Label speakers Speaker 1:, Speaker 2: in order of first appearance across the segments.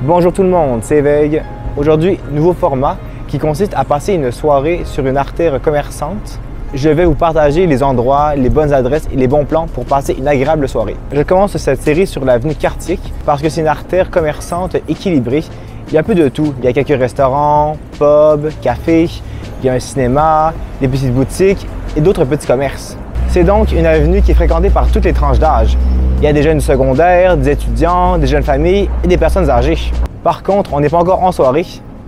Speaker 1: Bonjour tout le monde, c'est Veig. Aujourd'hui, nouveau format qui consiste à passer une soirée sur une artère commerçante. Je vais vous partager les endroits, les bonnes adresses et les bons plans pour passer une agréable soirée. Je commence cette série sur l'avenue Cartier parce que c'est une artère commerçante équilibrée. Il y a un peu de tout. Il y a quelques restaurants, pubs, cafés, il y a un cinéma, des petites boutiques et d'autres petits commerces. C'est donc une avenue qui est fréquentée par toutes les tranches d'âge. Il y a des jeunes secondaires, des étudiants, des jeunes familles et des personnes âgées. Par contre, on n'est pas encore en soirée.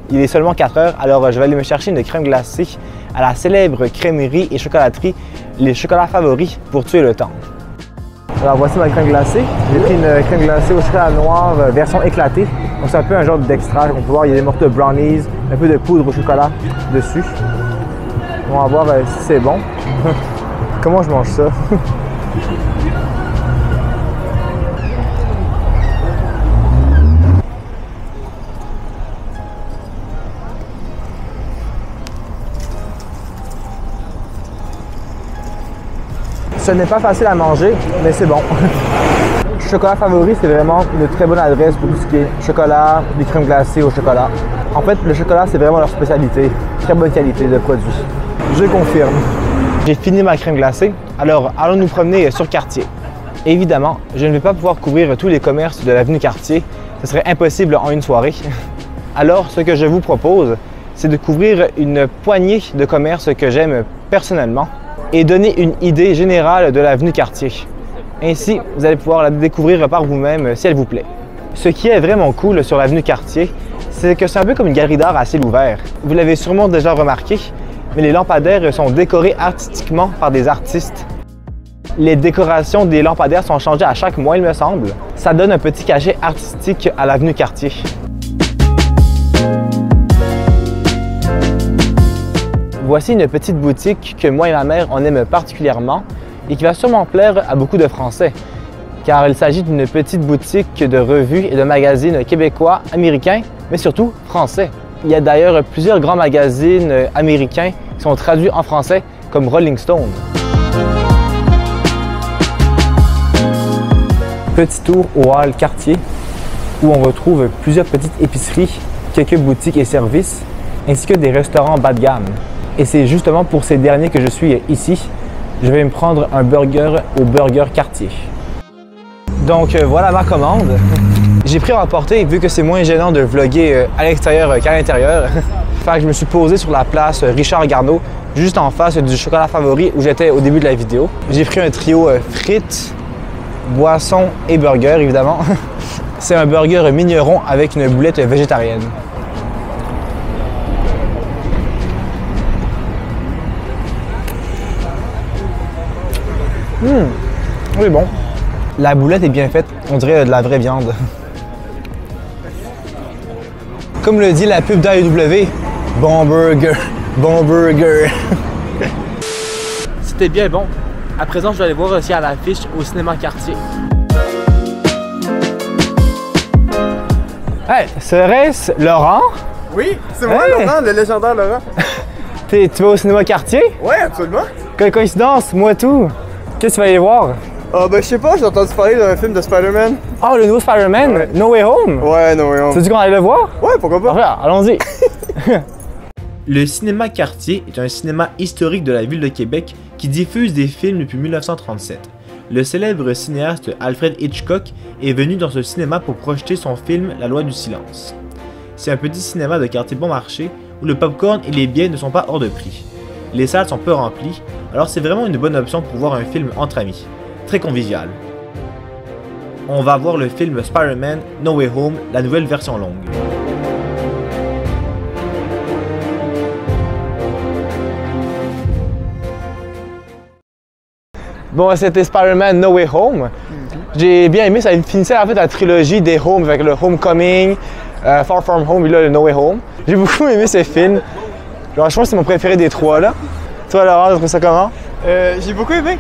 Speaker 1: Il est seulement 4 heures, alors je vais aller me chercher une crème glacée à la célèbre crèmerie et chocolaterie Les Chocolats Favoris pour tuer le temps. Alors voici ma crème glacée. J'ai pris une crème glacée au chocolat noir version éclatée. Donc c'est un peu un genre d'extra. On peut voir, il y a des morceaux de brownies, un peu de poudre au chocolat dessus. On va voir si c'est bon. Comment je mange ça? Ce n'est pas facile à manger, mais c'est bon. Chocolat Favori, c'est vraiment une très bonne adresse pour tout ce qui est chocolat, des crèmes glacées au chocolat. En fait, le chocolat, c'est vraiment leur spécialité. Très bonne qualité de produit. Je confirme. J'ai fini ma crème glacée, alors allons nous promener sur Cartier. Évidemment, je ne vais pas pouvoir couvrir tous les commerces de l'avenue Cartier. Ce serait impossible en une soirée. Alors, ce que je vous propose, c'est de couvrir une poignée de commerces que j'aime personnellement et donner une idée générale de l'avenue Cartier. Ainsi, vous allez pouvoir la découvrir par vous-même si elle vous plaît. Ce qui est vraiment cool sur l'avenue Cartier, c'est que c'est un peu comme une galerie d'art à ciel ouvert. Vous l'avez sûrement déjà remarqué, mais les lampadaires sont décorés artistiquement par des artistes. Les décorations des lampadaires sont changées à chaque mois, il me semble. Ça donne un petit cachet artistique à l'avenue Cartier. Voici une petite boutique que moi et ma mère on aime particulièrement et qui va sûrement plaire à beaucoup de Français, car il s'agit d'une petite boutique de revues et de magazines québécois, américains, mais surtout français. Il y a d'ailleurs plusieurs grands magazines américains qui sont traduits en français, comme Rolling Stone. Petit tour au hall Cartier, où on retrouve plusieurs petites épiceries, quelques boutiques et services, ainsi que des restaurants bas de gamme. Et c'est justement pour ces derniers que je suis ici. Je vais me prendre un burger au Burger Cartier. Donc voilà ma commande. J'ai pris à emporter vu que c'est moins gênant de vlogger à l'extérieur qu'à l'intérieur. Fait que je me suis posé sur la place Richard Garneau, juste en face du Chocolat Favori où j'étais au début de la vidéo. J'ai pris un trio frites, boissons et burgers évidemment. C'est un burger mignon avec une boulette végétarienne. Oui, bon. La boulette est bien faite, on dirait de la vraie viande. Comme le dit la pub d'AEW, bon burger, bon burger. C'était bien bon. À présent, je vais aller voir aussi à l'affiche au cinéma Cartier. Hey, serait-ce Laurent?
Speaker 2: Oui, c'est moi,
Speaker 1: hey.
Speaker 2: Laurent, le légendaire Laurent.
Speaker 1: Tu vas au cinéma Cartier?
Speaker 2: Ouais, absolument.
Speaker 1: Quelle coïncidence, moi tout. Qu'est-ce que tu vas aller voir?
Speaker 2: Ben, je sais pas, j'ai entendu parler d'un film de Spider-Man.
Speaker 1: Oh, le nouveau Spider-Man? Ouais. No Way Home?
Speaker 2: Ouais, No Way Home.
Speaker 1: Tu dis qu'on allait le voir?
Speaker 2: Ouais, pourquoi pas?
Speaker 1: Enfin, allons-y.
Speaker 3: Le cinéma Cartier est un cinéma historique de la ville de Québec qui diffuse des films depuis 1937. Le célèbre cinéaste Alfred Hitchcock est venu dans ce cinéma pour projeter son film La Loi du silence. C'est un petit cinéma de quartier bon marché où le popcorn et les billets ne sont pas hors de prix. Les salles sont peu remplies, alors c'est vraiment une bonne option pour voir un film entre amis. Très convivial. On va voir le film Spider-Man No Way Home, la nouvelle version longue.
Speaker 1: Bon, c'était Spider-Man No Way Home. J'ai bien aimé, ça finissait en fait la trilogie des Home avec le Homecoming, Far From Home et là le No Way Home. J'ai beaucoup aimé ce film. Genre, je pense que c'est mon préféré des trois là. Toi Laurent, tu trouves ça comment?
Speaker 2: J'ai beaucoup aimé.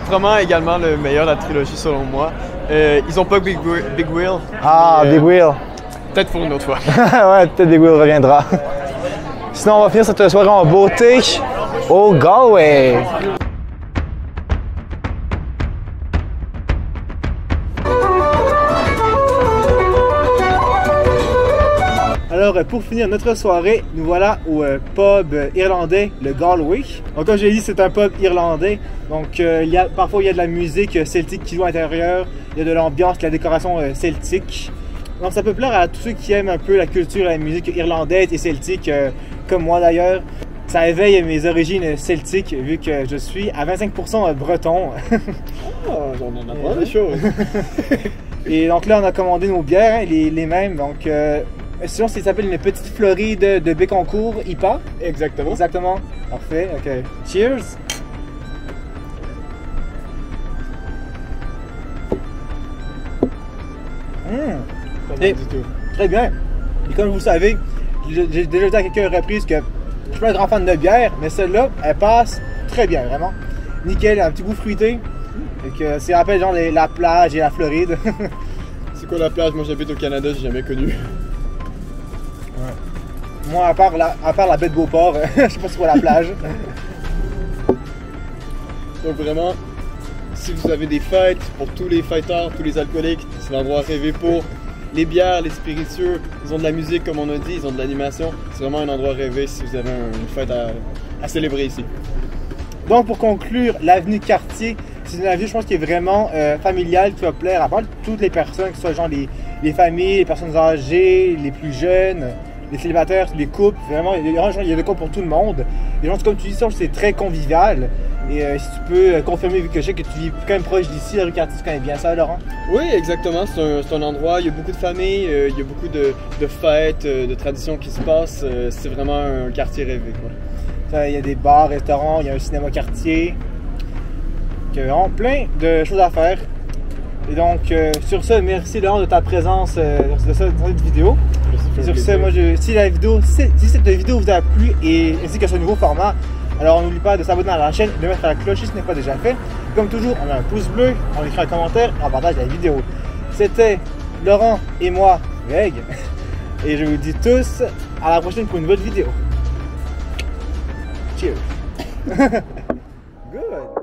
Speaker 2: Vraiment également le meilleur de la trilogie selon moi. Ils ont pas Big Wheel.
Speaker 1: Ah, Big Wheel.
Speaker 2: Peut-être pour une autre fois.
Speaker 1: Ouais, peut-être Big Wheel reviendra. Sinon, on va finir cette soirée en beauté au Galway. Alors, pour finir notre soirée, nous voilà au pub irlandais, le Galway. Donc, comme j'ai dit, c'est un pub irlandais. Donc, parfois, il y a de la musique celtique qui joue à l'intérieur. Il y a de l'ambiance, de la décoration celtique. Donc, ça peut plaire à tous ceux qui aiment un peu la culture et la musique irlandaise et celtique, comme moi d'ailleurs. Ça éveille mes origines celtiques, vu que je suis à 25% breton.
Speaker 2: Oh, on en apprend des choses.
Speaker 1: Et donc là, on a commandé nos bières, hein, les mêmes. Donc, sinon, ça s'appelle une petite Floride de Bécancour IPA.
Speaker 2: Exactement.
Speaker 1: Exactement. Parfait. OK. Cheers.
Speaker 2: Pas
Speaker 1: Et-
Speaker 2: mal du tout.
Speaker 1: Très bien. Et comme vous le savez, j'ai déjà dit à quelques reprises que je suis pas un grand fan de bière, mais celle-là, elle passe très bien, vraiment. Nickel, un petit goût fruité. Et que c'est rappelle genre la plage et la Floride.
Speaker 2: C'est quoi la plage? Moi j'habite au Canada, j'ai jamais connu.
Speaker 1: Moi, à part la baie de Beauport, je sais pas c'est quoi la plage.
Speaker 2: Donc vraiment, si vous avez des fêtes, pour tous les fêteurs, tous les alcooliques, c'est l'endroit rêvé pour les bières, les spiritueux. Ils ont de la musique comme on a dit, ils ont de l'animation. C'est vraiment un endroit rêvé si vous avez une fête à célébrer ici.
Speaker 1: Donc, pour conclure, l'avenue Cartier, c'est une avenue, je pense, qui est vraiment familiale, qui va plaire à part toutes les personnes, que ce soit genre les familles, les personnes âgées, les plus jeunes, les célibataires, les couples. Vraiment, il y a de quoi pour tout le monde. Et genre, comme tu dis, c'est très convivial. Et si tu peux confirmer, vu que je sais que tu vis quand même proche d'ici, la rue Cartier, tu connais bien ça, Laurent?
Speaker 2: Oui, exactement. C'est un endroit, il y a beaucoup de familles, il y a beaucoup de fêtes, de traditions qui se passent. C'est vraiment un quartier rêvé, quoi.
Speaker 1: Il y a des bars, restaurants, il y a un cinéma Cartier. Il y a vraiment plein de choses à faire. Et donc, sur ce, merci Laurent de ta présence dans cette vidéo. Et sur ce, moi, si cette vidéo vous a plu et ainsi que ce nouveau format, alors n'oublie pas de s'abonner à la chaîne et de mettre la cloche si ce n'est pas déjà fait. Comme toujours, on met un pouce bleu, on écrit un commentaire et on partage la vidéo. C'était Laurent et moi, Greg. Et je vous dis tous à la prochaine pour une nouvelle vidéo. Cheers. Good.